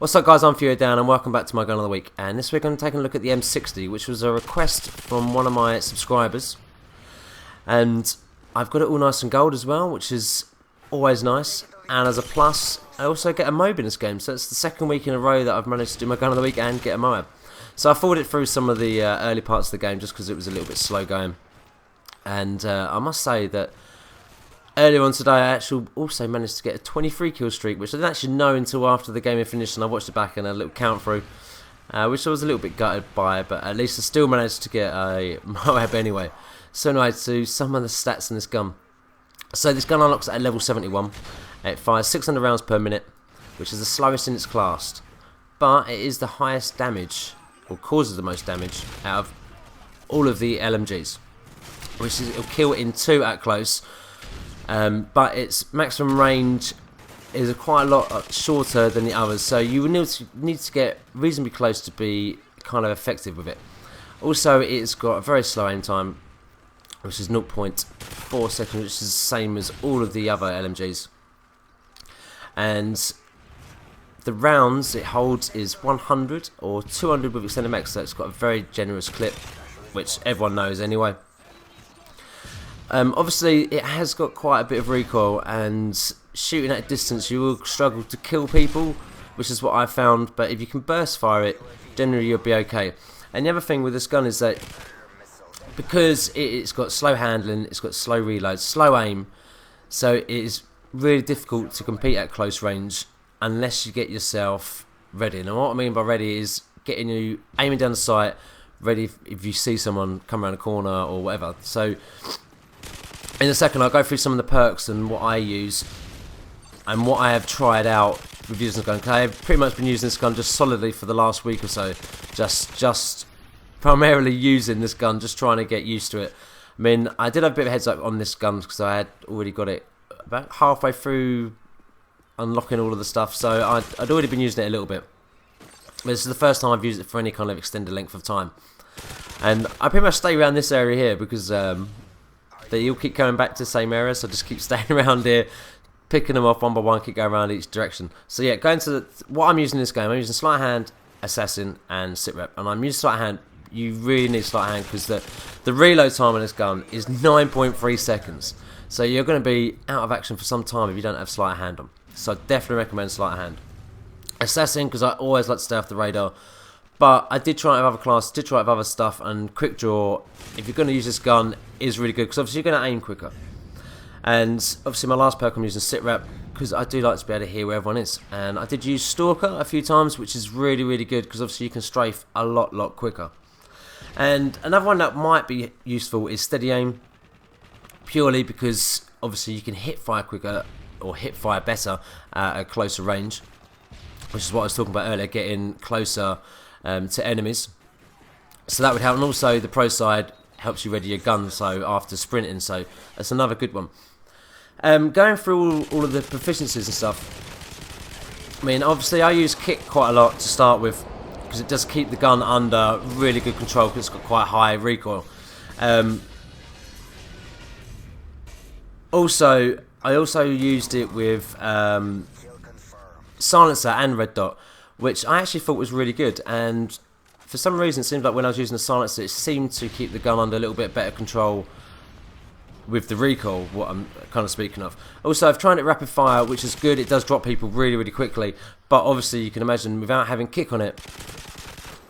What's up guys, I'm Fewerdan and welcome back to my gun of the week. And this week I'm taking a look at the M60, which was a request from one of my subscribers. And I've got it all nice and gold as well, which is always nice. And as a plus, I also get a Moab in this game. So it's the second week in a row that I've managed to do my gun of the week and get a Moab. So I forwarded through some of the early parts of the game just because it was a little bit slow going. And I must say that earlier on today, I actually also managed to get a 23 kill streak, which I didn't actually know until after the game had finished, and I watched it back and a little count through, which I was a little bit gutted by, but at least I still managed to get a Moab anyway. So anyway, to some of the stats in this gun. So this gun unlocks at level 71. It fires 600 rounds per minute, which is the slowest in its class, but it is the highest damage, or causes the most damage, out of all of the LMGs, which is it'll kill in 2 at close. But its maximum range is quite a lot shorter than the others, so you need to get reasonably close to be kind of effective with it. Also, it's got a very slow aim time, which is 0.4 seconds, which is the same as all of the other LMGs. And the rounds it holds is 100 or 200 with extended max, so it's got a very generous clip, which everyone knows anyway. Obviously it has got quite a bit of recoil, and shooting at distance you will struggle to kill people, which is what I found, but if you can burst fire it, generally you'll be okay. And the other thing with this gun is that because it's got slow handling, it's got slow reload, slow aim, so it is really difficult to compete at close range unless you get yourself ready. And what I mean by ready is getting you aiming down the sight, ready if you see someone come around a corner or whatever. So in a second I'll go through some of the perks and what I use and what I have tried out with using the gun. I have pretty much been using this gun just solidly for the last week or so, just primarily using this gun, just trying to get used to it. I mean, I did have a bit of a heads up on this gun because I had already got it about halfway through unlocking all of the stuff, so I'd already been using it a little bit. This is the first time I've used it for any kind of extended length of time, and I pretty much stay around this area here because you'll keep going back to the same area, so just keep staying around here, picking them off one by one, keep going around each direction. So yeah, going to what I'm using in this game, I'm using sleight hand, assassin, and sit rep. And I'm using sleight hand. You really need sleight hand because the reload time on this gun is 9.3 seconds. So you're going to be out of action for some time if you don't have sleight hand on. So I definitely recommend sleight hand. Assassin, because I always like to stay off the radar. But I did try it with other classes, did try it with other stuff, and quick draw, if you're going to use this gun, is really good because obviously you're going to aim quicker. And obviously my last perk I'm using sit rep because I do like to be able to hear where everyone is. And I did use stalker a few times, which is really, really good because obviously you can strafe a lot quicker. And another one that might be useful is steady aim, purely because obviously you can hip fire quicker or hip fire better at a closer range, which is what I was talking about earlier, getting closer to enemies. So that would help, and also the pro side helps you ready your gun, so after sprinting, so that's another good one. Going through all of the proficiencies and stuff, I mean obviously I use kick quite a lot to start with because it does keep the gun under really good control because it's got quite high recoil. I also used it with silencer and red dot, which I actually thought was really good, and for some reason it seems like when I was using the silencer it seemed to keep the gun under a little bit better control with the recoil, what I'm kind of speaking of. Also I've tried it rapid fire, which is good, it does drop people really quickly, but obviously you can imagine without having kick on it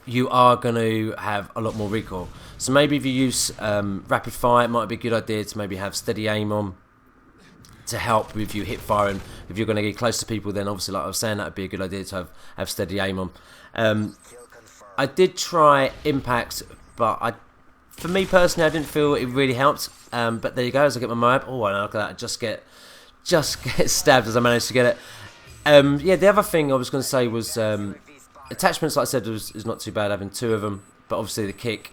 you are going to have a lot more recoil. So maybe if you use rapid fire, it might be a good idea to maybe have steady aim on to help with you hip firing. If you're going to get close to people, then obviously like I was saying, that would be a good idea to have steady aim on. I did try impact, but for me personally I didn't feel it really helped, but there you go, as I get my Moab, oh and look at that, just get stabbed as I managed to get it. Yeah, the other thing I was going to say was attachments, like I said, is not too bad having 2 of them, but obviously the kick,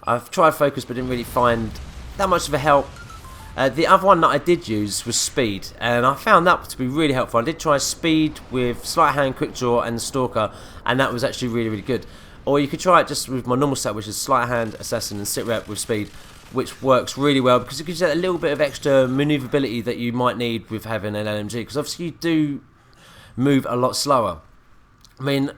I've tried focus but didn't really find that much of a help. The other one that I did use was speed, and I found that to be really helpful. I did try speed with sleight hand, quick draw, and the stalker, and that was actually really good. Or you could try it just with my normal set, which is sleight hand, assassin, and sit rep with speed, which works really well because it gives you a little bit of extra manoeuvrability that you might need with having an LMG, because obviously you do move a lot slower. I mean,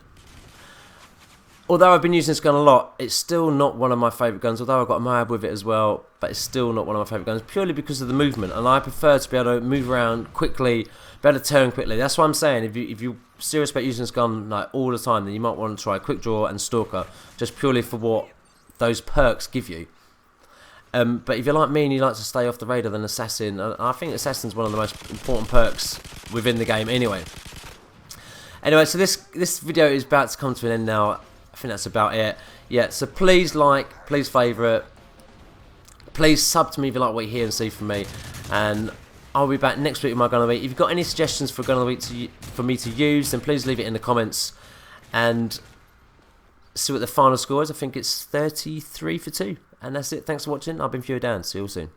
although I've been using this gun a lot, it's still not one of my favourite guns, although I've got a Moab with it as well, but it's still not one of my favourite guns, purely because of the movement, and I prefer to be able to move around quickly, be able to turn quickly. That's why I'm saying, if you're serious about using this gun like all the time, then you might want to try Quick Draw and Stalker, just purely for what those perks give you. But if you're like me and you like to stay off the radar, then Assassin, I think Assassin's one of the most important perks within the game anyway. Anyway, so this video is about to come to an end now. I think that's about it. Yeah, so please like, please favourite, please sub to me if you like what you hear and see from me, and I'll be back next week with my gun of the week. If you've got any suggestions for gun of the week for me to use, then please leave it in the comments, and see what the final score is. I think it's 33 for 2, and that's it. Thanks for watching. I've been Fewerdan. See you all soon.